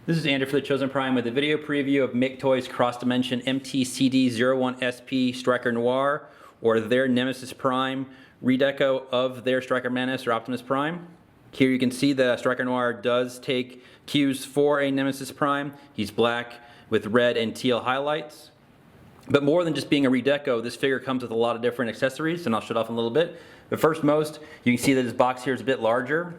This is Andrew for the Chosen Prime with a video preview of MakeToys Cross Dimension MTCD01SP Striker Noir, or their Nemesis Prime redeco of their Striker Manus or Optimus Prime. Here you can see that Striker Noir does take cues for a Nemesis Prime. He's black with red and teal highlights. But more than just being a redeco, this figure comes with a lot of different accessories, and I'll show it off in a little bit. But first most, you can see that his box here is a bit larger.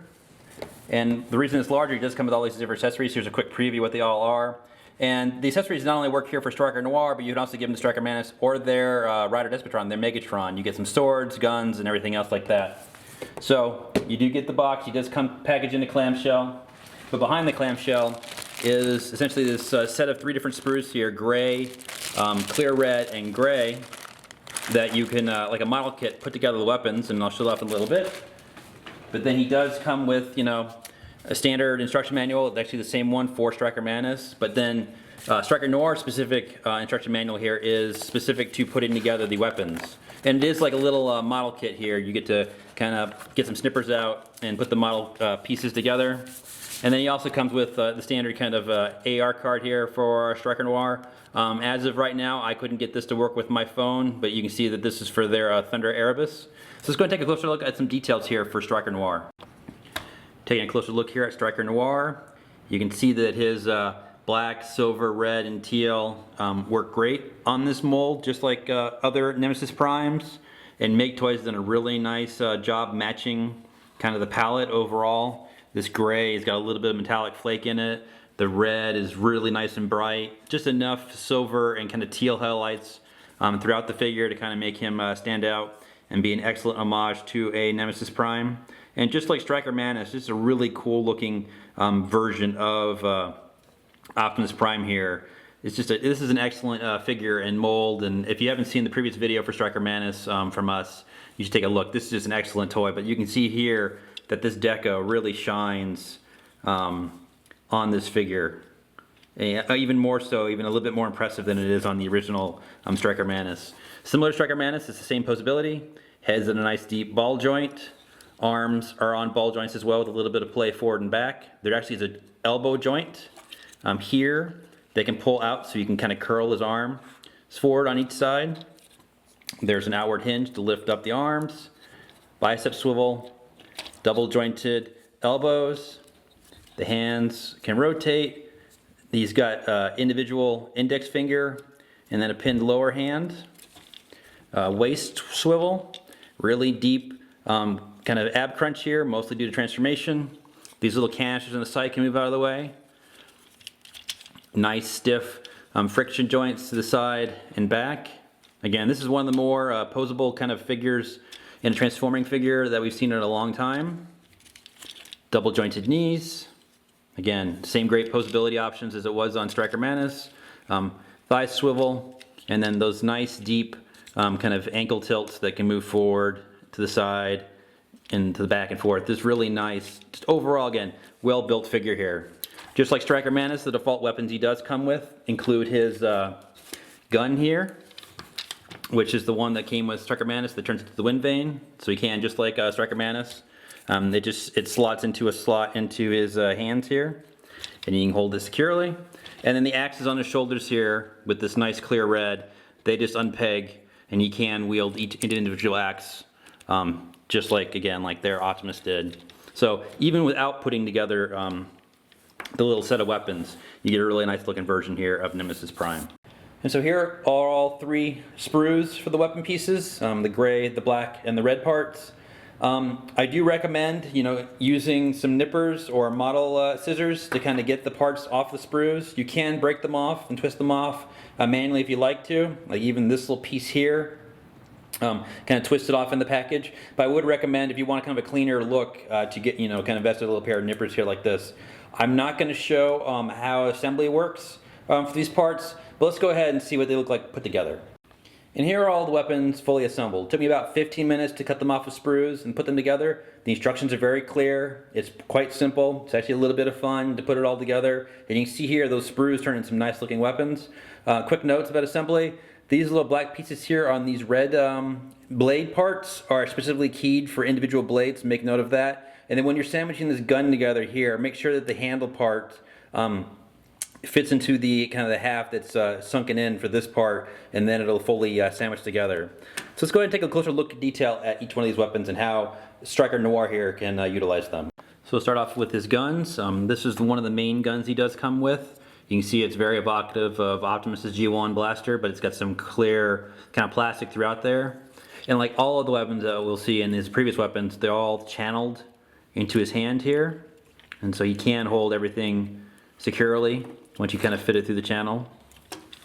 And the reason it's larger, it does come with all these different accessories. Here's a quick preview of what they all are. And the accessories not only work here for Striker Noir, but you can also give them to Striker Manus or their Rioter Despotron, their MakeToys. You get some swords, guns, and everything else like that. So you do get the box. He does come packaged in a clamshell. But behind the clamshell is essentially this set of 3 different sprues here, gray, clear red, and gray, that you can, like a model kit, put together the weapons, and I'll show it off in a little bit. But then he does come with, you know, a standard instruction manual. It's actually the same one for Striker Manus, but then Striker Noir specific instruction manual here is specific to putting together the weapons. And it is like a little model kit here. You get to kind of get some snippers out and put the model pieces together. And then he also comes with the standard kind of AR card here for Striker Noir. As of right now, I couldn't get this to work with my phone, but you can see that this is for their Thunder Erebus. So let's go and take a closer look at some details here for Striker Noir. Taking a closer look here at Striker Noir, you can see that his black, silver, red, and teal work great on this mold, just like other Nemesis Primes. And MakeToys has done a really nice job matching kind of the palette overall. This gray has got a little bit of metallic flake in it. The red is really nice and bright. Just enough silver and kind of teal highlights throughout the figure to kind of make him stand out and be an excellent homage to a Nemesis Prime. And just like Striker Manus, this is a really cool looking version of Optimus Prime here. It's just this is an excellent figure and mold, and if you haven't seen the previous video for Striker Manus from us, you should take a look. This is just an excellent toy, but you can see here that this deco really shines on this figure. Even more so, even a little bit more impressive than it is on the original Striker Manus. Similar to Striker Manus, it's the same poseability. Head's in a nice deep ball joint. Arms are on ball joints as well with a little bit of play forward and back. There actually is an elbow joint here. They can pull out so you can kind of curl his arm forward on each side. There's an outward hinge to lift up the arms. Bicep swivel. Double jointed elbows. The hands can rotate. He's got individual index finger and then a pinned lower hand. Waist swivel, really deep kind of ab crunch here, mostly due to transformation. These little canisters on the side can move out of the way. Nice stiff friction joints to the side and back. Again, this is one of the more poseable kind of figures in a transforming figure that we've seen in a long time. Double jointed knees. Again, same great poseability options as it was on Striker Manus. Thigh swivel, and then those nice deep kind of ankle tilts that can move forward to the side and to the back and forth. This really nice, just overall again, well built figure here. Just like Striker Manus, the default weapons he does come with include his gun here, which is the one that came with Striker Manus that turns into the wind vane. So he can, just like Striker Manus, it slots into a slot into his hands here, and you can hold it securely. And then the axes on his shoulders here with this nice clear red, they just unpeg, and you can wield each individual axe, just like, again, like their Optimus did. So even without putting together the little set of weapons, you get a really nice looking version here of Nemesis Prime. And so here are all 3 sprues for the weapon pieces, the gray, the black, and the red parts. I do recommend, you know, using some nippers or model scissors to kind of get the parts off the sprues. You can break them off and twist them off manually if you like to, like even this little piece here. Kind of twist it off in the package, but I would recommend if you want kind of a cleaner look to get, you know, kind of invest a little pair of nippers here like this. I'm not going to show how assembly works for these parts, but let's go ahead and see what they look like put together. And here are all the weapons fully assembled. It took me about 15 minutes to cut them off with sprues and put them together. The instructions are very clear. It's quite simple. It's actually a little bit of fun to put it all together. And you can see here those sprues turn into some nice looking weapons. Quick notes about assembly. These little black pieces here on these red blade parts are specifically keyed for individual blades. Make note of that. And then when you're sandwiching this gun together here, make sure that the handle part fits into the kind of the half that's sunken in for this part, and then it'll fully sandwich together. So let's go ahead and take a closer look at detail at each one of these weapons and how Striker Noir here can utilize them. So we'll start off with his guns. This is one of the main guns he does come with. You can see it's very evocative of Optimus's G1 blaster, but it's got some clear kind of plastic throughout there. And like all of the weapons that we'll see in his previous weapons, they're all channeled into his hand here. And so he can hold everything securely once you kind of fit it through the channel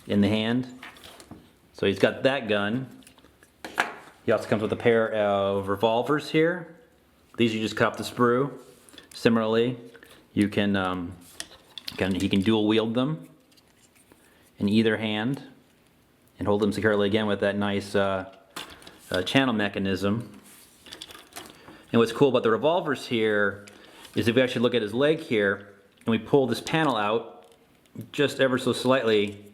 in the hand. So he's got that gun. He also comes with a pair of revolvers here. These you just cut off the sprue. Similarly, you can he can dual wield them in either hand and hold them securely again with that nice channel mechanism. And what's cool about the revolvers here is if we actually look at his leg here and we pull this panel out just ever so slightly,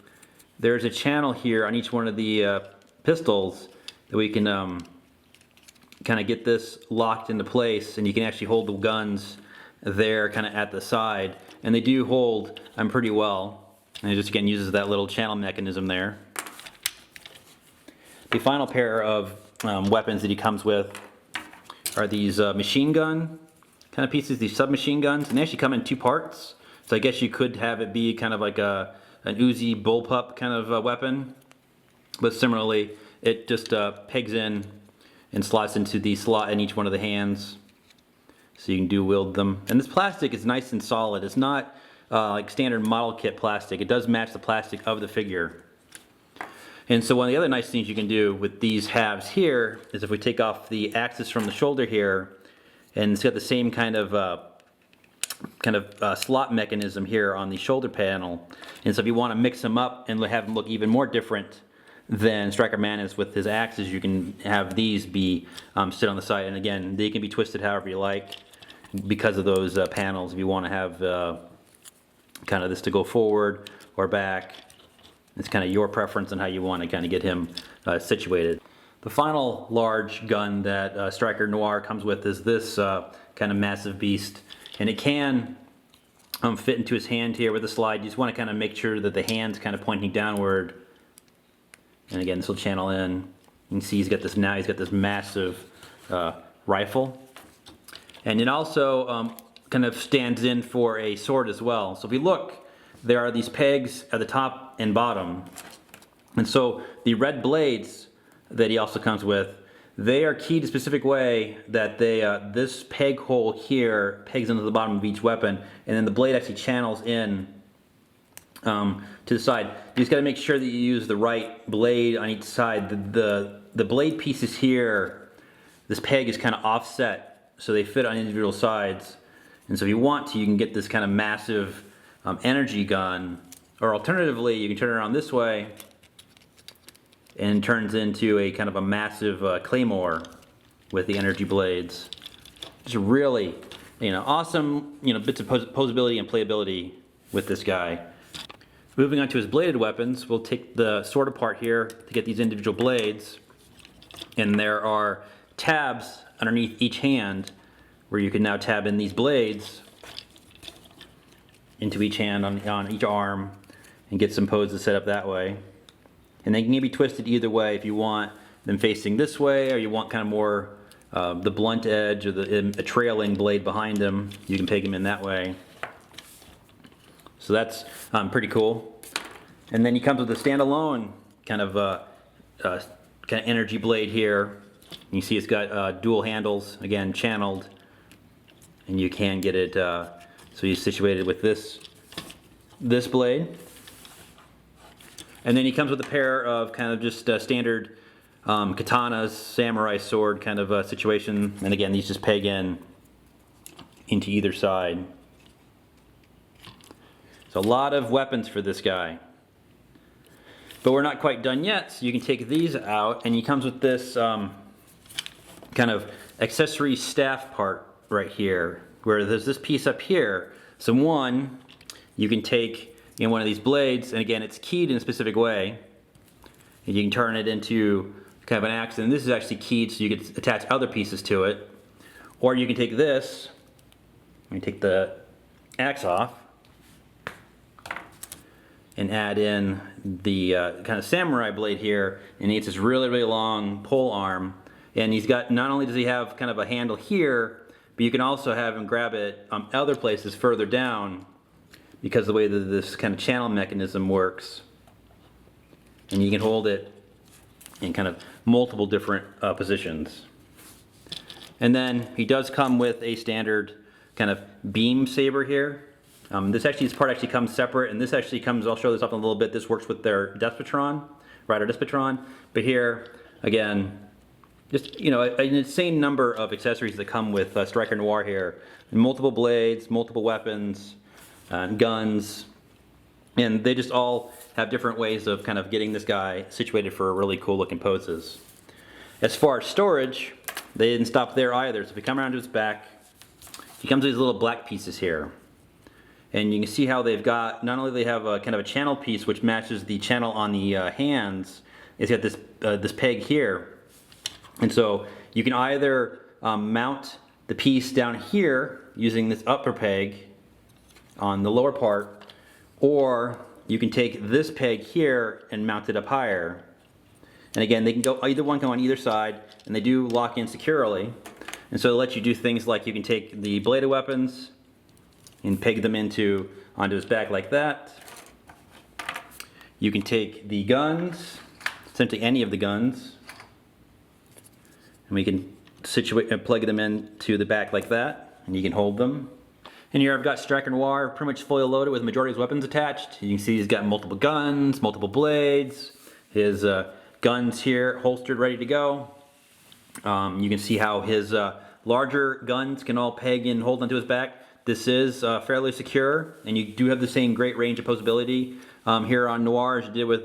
there's a channel here on each one of the pistols that we can kind of get this locked into place, and you can actually hold the guns there kind of at the side, and they do hold pretty well, and it just again uses that little channel mechanism there. The final pair of weapons that he comes with are these machine gun kind of pieces, these submachine guns, and they actually come in two parts. So I guess you could have it be kind of like an Uzi bullpup kind of weapon, but similarly it just pegs in and slots into the slot in each one of the hands, so you can dual wield them. And this plastic is nice and solid. It's not like standard model kit plastic. It does match the plastic of the figure. And so one of the other nice things you can do with these halves here is if we take off the axis from the shoulder here, and it's got the same kind of slot mechanism here on the shoulder panel. And so if you want to mix them up and have them look even more different than Striker Manus with his axes, you can have these be sit on the side. And again, they can be twisted however you like because of those panels. If you want to have kind of this to go forward or back, it's kind of your preference on how you want to kind of get him situated. The final large gun that Striker Noir comes with is this kind of massive beast, and it can fit into his hand here with a slide. You just want to kind of make sure that the hand's kind of pointing downward, and again this will channel in. You can see he's got this massive rifle, and it also kind of stands in for a sword as well. So if you look, there are these pegs at the top and bottom, and so the red blades that he also comes with, they are keyed a specific way that they this peg hole here pegs into the bottom of each weapon, and then the blade actually channels in to the side. You just got to make sure that you use the right blade on each side. The blade pieces here, this peg is kind of offset so they fit on individual sides, and so if you want to, you can get this kind of massive energy gun, or alternatively you can turn it around this way and turns into a kind of a massive claymore with the energy blades. Just really, awesome, bits of posability and playability with this guy. Moving on to his bladed weapons, we'll take the sword apart here to get these individual blades, and there are tabs underneath each hand where you can now tab in these blades into each hand on each arm and get some poses set up that way. And they can be twisted either way if you want them facing this way, or you want kind of more the blunt edge or a trailing blade behind them. You can peg them in that way. So that's pretty cool. And then he comes with a standalone kind of energy blade here. You see it's got dual handles, again channeled, and you can get it so he's situated with this blade. And then he comes with a pair of kind of just standard katanas, samurai sword kind of situation. And again, these just peg into either side. So a lot of weapons for this guy. But we're not quite done yet, so you can take these out, and he comes with this kind of accessory staff part right here, where there's this piece up here. So one, you can take in one of these blades, and again it's keyed in a specific way, and you can turn it into kind of an axe, and this is actually keyed so you can attach other pieces to it. Or you can take this, let me take the axe off, and add in the kind of samurai blade here, and it's this really, really long pole arm. And he's got, not only does he have kind of a handle here, but you can also have him grab it other places further down because of the way that this kind of channel mechanism works. And you can hold it in kind of multiple different positions. And then he does come with a standard kind of beam saber here. This part actually comes separate, and this actually comes, I'll show this up in a little bit, this works with their Despotron, Rioter Despotron. But here, again, just, you know, an insane number of accessories that come with Striker Noir here. Multiple blades, multiple weapons, guns, and they just all have different ways of kind of getting this guy situated for really cool looking poses. As far as storage, they didn't stop there either. So if we come around to his back, he comes with these little black pieces here. And you can see how they've got, not only they have a kind of a channel piece which matches the channel on the hands, it's got this, this peg here. And so you can either mount the piece down here using this upper peg on the lower part, or you can take this peg here and mount it up higher. And again, they can go, either one can go on either side, and they do lock in securely. And so it lets you do things like you can take the bladed weapons and peg them onto his back like that. You can take the guns, essentially any of the guns, and we can situate and plug them into the back like that, and you can hold them. And here I've got Striker Noir pretty much fully loaded with the majority of his weapons attached. You can see he's got multiple guns, multiple blades, his guns here holstered, ready to go. You can see how his larger guns can all peg and hold onto his back. This is fairly secure, and you do have the same great range of poseability here on Noir as you did with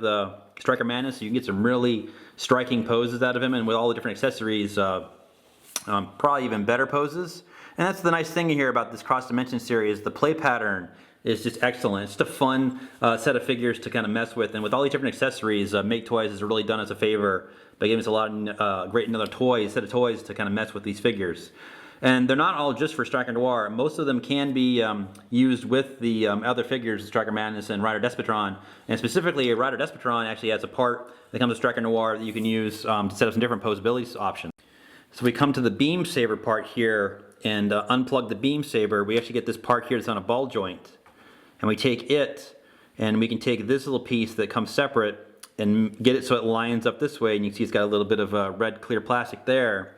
Striker Manus. So you can get some really striking poses out of him, and with all the different accessories, probably even better poses. And that's the nice thing here about this Cross Dimension series. The play pattern is just excellent. It's just a fun set of figures to kind of mess with, and with all these different accessories, MakeToys has really done us a favor by giving us a lot of great another set of toys to kind of mess with these figures. And they're not all just for Striker Noir. Most of them can be used with the other figures, Striker Manus and Rioter Despotron. And specifically, Rioter Despotron actually has a part that comes with Striker Noir that you can use to set up some different posability options. So we come to the beam saber part here and unplug the beam saber. We actually get this part here that's on a ball joint. And we take it, and we can take this little piece that comes separate and get it so it lines up this way. And you can see it's got a little bit of red clear plastic there.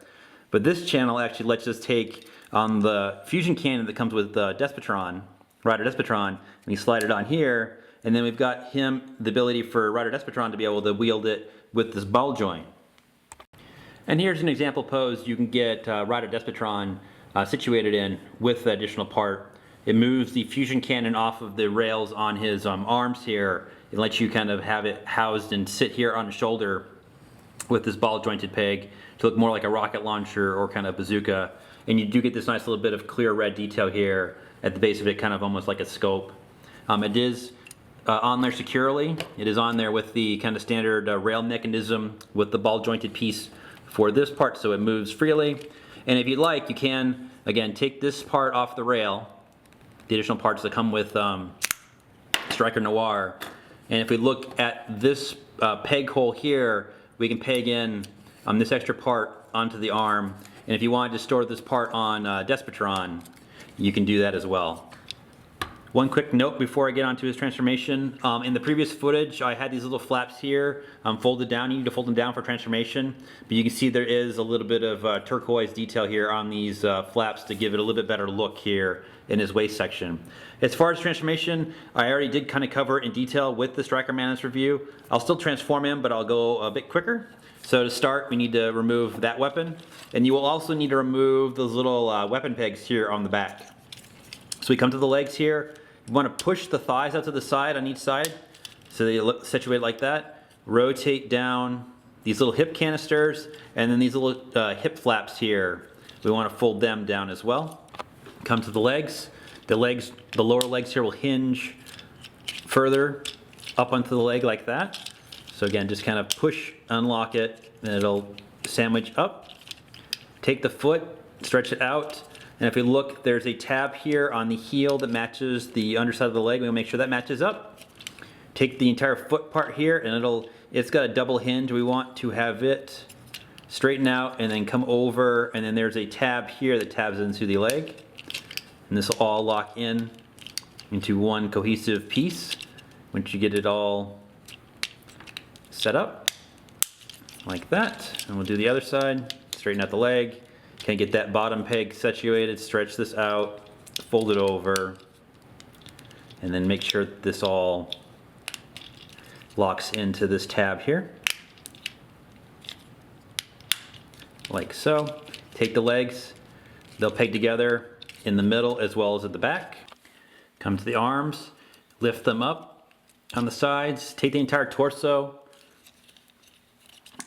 But this channel actually lets us take the fusion cannon that comes with Despotron, Rioter Despotron, and we slide it on here, and then we've got the ability for Rioter Despotron to be able to wield it with this ball joint. And here's an example pose you can get Rioter Despotron situated in with the additional part. It moves the fusion cannon off of the rails on his arms here. It lets you kind of have it housed and sit here on his shoulder with this ball jointed peg to look more like a rocket launcher or kind of bazooka. And you do get this nice little bit of clear red detail here at the base of it, kind of almost like a scope. It is on there securely. It is on there with the kind of standard rail mechanism with the ball jointed piece for this part, so it moves freely. And if you'd like, you can, again, take this part off the rail, the additional parts that come with Striker Noir. And if we look at this peg hole here, we can peg in this extra part onto the arm. And if you wanted to store this part on Despotron, you can do that as well. One quick note before I get onto his transformation. In the previous footage, I had these little flaps here folded down. You need to fold them down for transformation. But you can see there is a little bit of turquoise detail here on these flaps to give it a little bit better look here in his waist section. As far as transformation, I already did kind of cover it in detail with the Striker Manus review. I'll still transform him, but I'll go a bit quicker. So to start, we need to remove that weapon. And you will also need to remove those little weapon pegs here on the back. So we come to the legs here. You want to push the thighs out to the side on each side so they look situated like that. Rotate down these little hip canisters, and then these little hip flaps here. We want to fold them down as well. Come to the legs. The lower legs here will hinge further up onto the leg like that. So again, just kind of push, unlock it, and it'll sandwich up. Take the foot, stretch it out, and if we look, there's a tab here on the heel that matches the underside of the leg. We'll make sure that matches up. take the entire foot part here, and it's got a double hinge. We want to have it straighten out and then come over, and then there's a tab here that tabs into the leg. And this will all lock in into one cohesive piece once you get it all set up like that. And we'll do the other side, straighten out the leg, kind of get that bottom peg situated, stretch this out, fold it over, and then make sure that this all locks into this tab here. Like so. Take the legs, they'll peg together in the middle as well as at the back. Come to the arms, lift them up on the sides, take the entire torso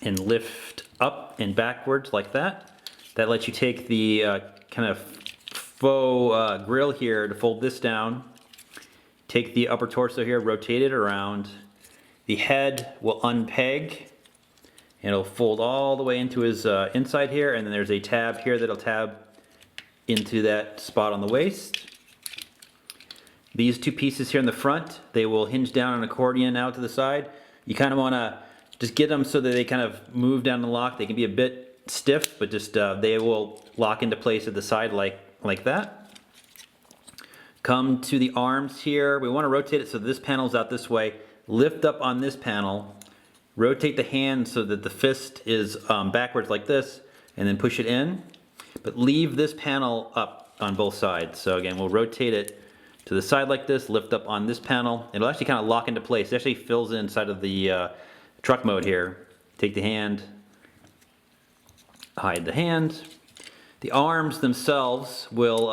and lift up and backwards like that. That lets you take the kind of faux grill here to fold this down. Take the upper torso here, rotate it around. The head will unpeg and it'll fold all the way into his inside here, and then there's a tab here that'll tab into that spot on the waist. These two pieces here in the front, they will hinge down an accordion out to the side. You kind of want to just get them so that they kind of move down and lock. They can be a bit stiff, but just they will lock into place at the side like that. Come to the arms here. We want to rotate it so this panel's out this way. Lift up on this panel. Rotate the hand so that the fist is backwards like this, and then push it in. But leave this panel up on both sides. So again, we'll rotate it to the side like this, lift up on this panel. It'll actually kind of lock into place. It actually fills inside of the truck mode here. Take the hand, hide the hand. The arms themselves will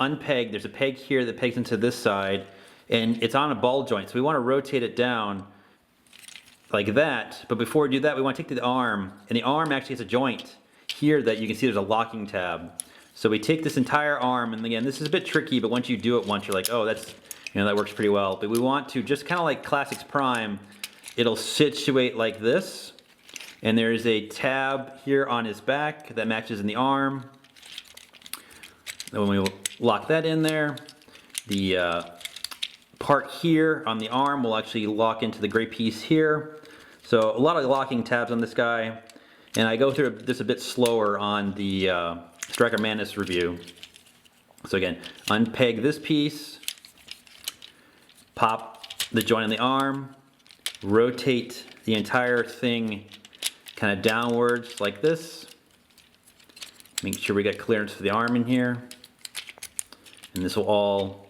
unpeg. There's a peg here that pegs into this side, and it's on a ball joint. So we want to rotate it down like that. But before we do that, we want to take the arm, and the arm actually has a joint here that you can see there's a locking tab. So we take this entire arm, and again, this is a bit tricky, but once you do it once, you're like, oh, that's, that works pretty well. But we want to, just kind of like Classics Prime, it'll situate like this, and there's a tab here on his back that matches in the arm. Then we will lock that in there. The part here on the arm will actually lock into the gray piece here. So a lot of locking tabs on this guy, and I go through this a bit slower on the Striker Manus review. So again, unpeg this piece, pop the joint on the arm, rotate the entire thing kind of downwards like this. Make sure we get clearance for the arm in here. And this will all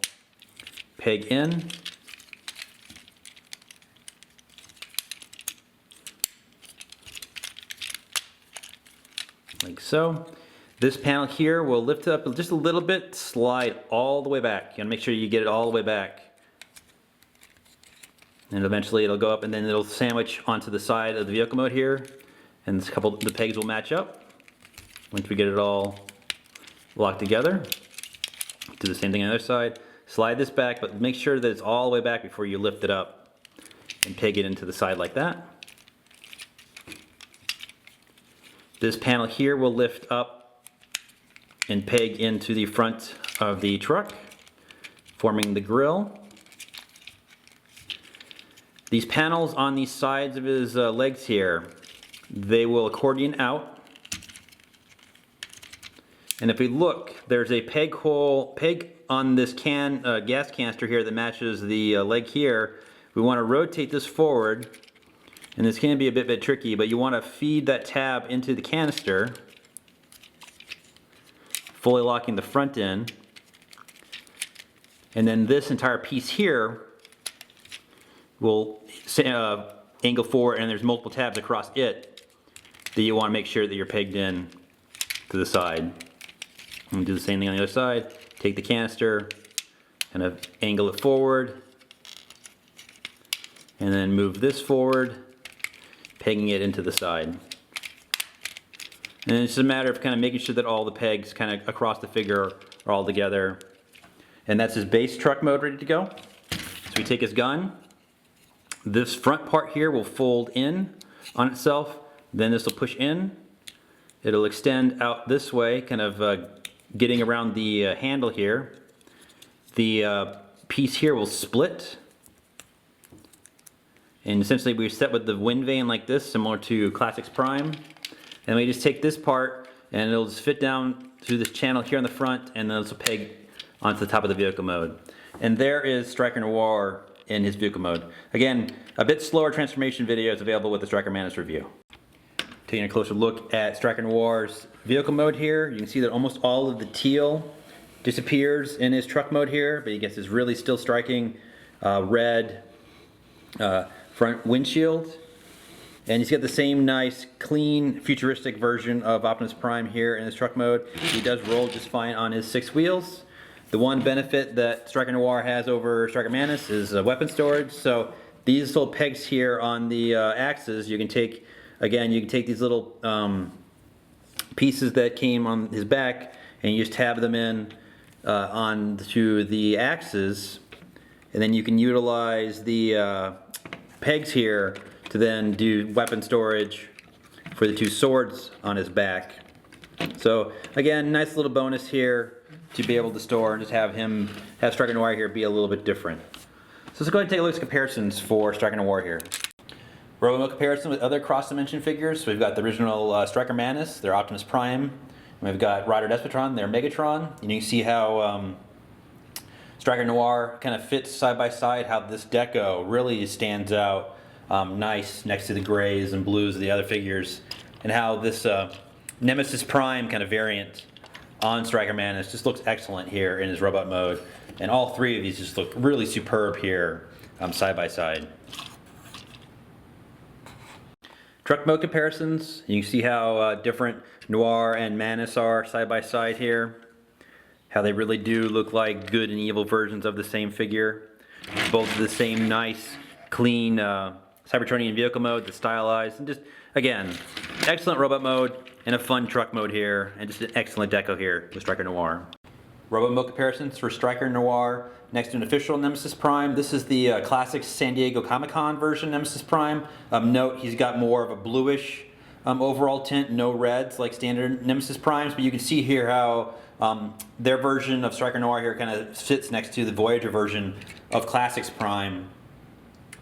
peg in. Like so. This panel here will lift it up just a little bit, slide all the way back. You gotta make sure you get it all the way back. And eventually it'll go up, and then it'll sandwich onto the side of the vehicle mode here. And the pegs will match up. Once we get it all locked together, do the same thing on the other side. Slide this back, but make sure that it's all the way back before you lift it up and peg it into the side like that. This panel here will lift up and peg into the front of the truck, forming the grille. These panels on the sides of his legs here, they will accordion out. And if we look, there's a peg on this gas canister here that matches the leg here. We want to rotate this forward, and this can be a bit tricky, but you want to feed that tab into the canister, fully locking the front in. And then this entire piece here will angle forward, and there's multiple tabs across it that you want to make sure that you're pegged in to the side. And do the same thing on the other side. Take the canister, kind of angle it forward, and then move this forward, pegging it into the side. And it's just a matter of kind of making sure that all the pegs kind of across the figure are all together. And that's his base truck mode ready to go. So we take his gun. This front part here will fold in on itself. Then this will push in. It'll extend out this way, kind of getting around the handle here. The piece here will split And essentially we set with the wind vane like this, similar to Classics Prime. And we just take this part and it'll just fit down through this channel here on the front, and then it's a peg onto the top of the vehicle mode. And there is Striker Noir in his vehicle mode. Again, a bit slower transformation video is available with the Striker Manus review. Taking a closer look at Striker Noir's vehicle mode here, you can see that almost all of the teal disappears in his truck mode here, but he gets this really still striking red front windshield. And he's got the same nice, clean, futuristic version of Optimus Prime here in his truck mode. He does roll just fine on his 6 wheels. The one benefit that Striker Noir has over Striker Manus is weapon storage. So these little pegs here on the axes, you can take, again, you can take these little pieces that came on his back and you just tab them in onto the axes, and then you can utilize the pegs here to then do weapon storage for the 2 swords on his back. So again, nice little bonus here to be able to store and just have Striker Noir here be a little bit different. So let's go ahead and take a look at comparisons for Striker Noir here. Robo comparison with other cross-dimension figures. So we've got the original Striker Manus, their Optimus Prime. And we've got Rioter Despotron, their Megatron. And you can see how Striker Noir kind of fits side by side, how this deco really stands out nice next to the grays and blues of the other figures, and how this Nemesis Prime kind of variant on Striker Manus just looks excellent here in his robot mode. And all 3 of these just look really superb here side by side. Truck mode comparisons, you can see how different Noir and Manus are side by side here. How they really do look like good and evil versions of the same figure. Both the same nice, clean Cybertronian vehicle mode, the stylized, and just, again, excellent robot mode and a fun truck mode here, and just an excellent deco here with Striker Noir. Robot mode comparisons for Striker Noir next to an official Nemesis Prime. This is the classic San Diego Comic-Con version Nemesis Prime. Note he's got more of a bluish overall tint, no reds like standard Nemesis Primes, but you can see here how their version of Striker Noir here kind of sits next to the Voyager version of Classics Prime,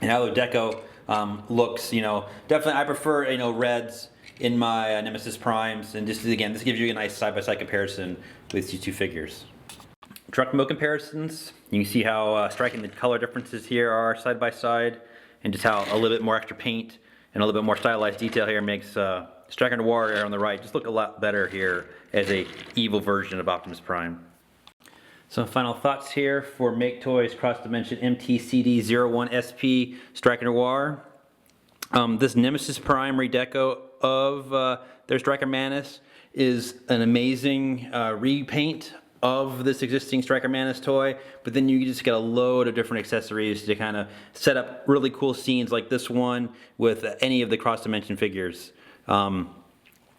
and how the deco looks, definitely I prefer, reds in my Nemesis Primes, and just again, this gives you a nice side-by-side comparison with these 2 figures. Truck mode comparisons, you can see how striking the color differences here are side by side, and just how a little bit more extra paint and a little bit more stylized detail here makes Striker Noir on the right just look a lot better here as a evil version of Optimus Prime. Some final thoughts here for MakeToys Cross Dimension MTCD01SP Striker Noir. This Nemesis Prime redeco of their Striker Manus is an amazing repaint of this existing Striker Manus toy, but then you just get a load of different accessories to kind of set up really cool scenes like this one with any of the Cross Dimension figures.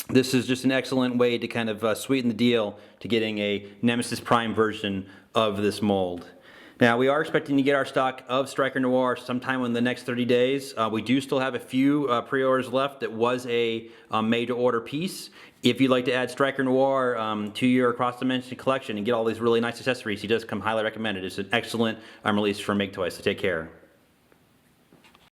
This is just an excellent way to kind of sweeten the deal to getting a Nemesis Prime version of this mold. Now, we are expecting to get our stock of Striker Noir sometime in the next 30 days. We do still have a few pre-orders left. That was a made-to-order piece. If you'd like to add Striker Noir to your cross-dimension collection and get all these really nice accessories, he does come highly recommended. It's an excellent release from MakeToys, so take care.